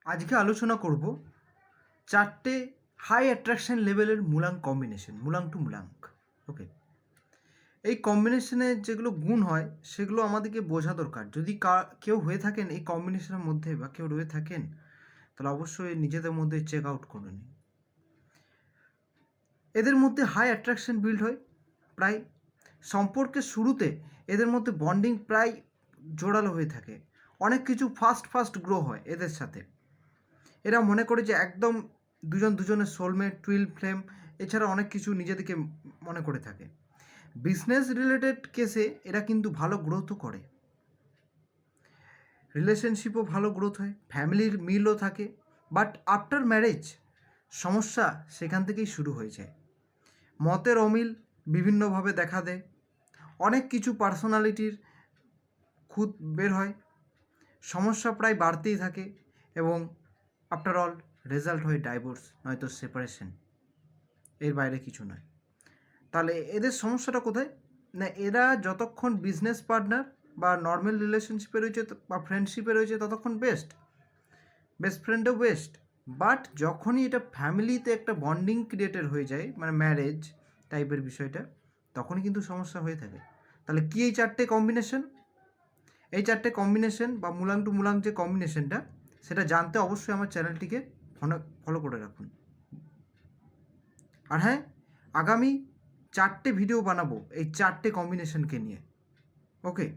আজকে আলোচনা করব চারটে হাই অ্যাট্রাকশন লেভেলের মূলাঙ্ক কম্বিনেশন, মূলাঙ্ক টু মূলাঙ্ক। ওকে, এই কম্বিনেশনের যেগুলো গুণ হয় সেগুলো আমাদেরকে বোঝা দরকার। যদি কেউ হয়ে থাকেন এই কম্বিনেশনের মধ্যে বা কেউ রয়ে থাকেন, তাহলে অবশ্যই নিজেদের মধ্যে চেক আউট করে নিন। এদের মধ্যে হাই অ্যাট্রাকশন বিল্ড হয় প্রায় সম্পর্কের শুরুতে। এদের মধ্যে বন্ডিং প্রায় জোরালো হয়ে থাকে। অনেক কিছু ফাস্ট গ্রো হয় এদের সাথে। এরা মনে করে যে একদম দুজনের সোলমেট, টুইল ফ্লেম, এছাড়া অনেক কিছু নিজেদেরকে মনে করে থাকে। বিজনেস রিলেটেড কেসে এরা কিন্তু ভালো গ্রোথও করে, রিলেশনশিপও ভালো গ্রোথ হয়, ফ্যামিলির মিলও থাকে। বাট আফটার ম্যারেজ সমস্যা সেখান থেকেই শুরু হয়ে যায়। মতের অমিল বিভিন্নভাবে দেখা দেয়, অনেক কিছু পার্সোনালিটির খুঁত বের হয়, সমস্যা প্রায় বাড়তেই থাকে এবং আফটার অল রেজাল্ট হয় ডাইভোর্স নয়তো সেপারেশন। এর বাইরে কিছু নয়। তাহলে এদের সমস্যাটা কোথায়? না, এরা যতক্ষণ বিজনেস পার্টনার বা নর্মাল রিলেশনশিপে রয়েছে বা ফ্রেন্ডশিপে রয়েছে ততক্ষণ বেস্ট ফ্রেন্ডও বেস্ট। বাট যখনই এটা ফ্যামিলিতে একটা বন্ডিং ক্রিয়েটেড হয়ে যায়, মানে ম্যারেজ টাইপের বিষয়টা, তখনই কিন্তু সমস্যা হয়ে থাকে। তাহলে কি এই চারটে কম্বিনেশন? এই চারটে কম্বিনেশন বা মূলাঙ্ক টু মূলাঙ্ক যে কম্বিনেশনটা, সেটা জানতে অবশ্যই আমার চ্যানেলটিকে ফলো করে রাখুন। আর হ্যাঁ, আগামী 4টে ভিডিও বানাবো এই 4টে কম্বিনেশনকে নিয়ে। ওকে,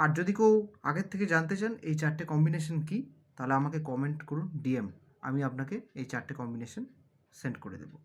আর যদি কেউ আগের থেকে জানতে চান এই 4টে কম্বিনেশন কী, তাহলে আমাকে কমেন্ট করুন, ডিএম, আমি আপনাকে এই 4টে কম্বিনেশন সেন্ড করে দেবো।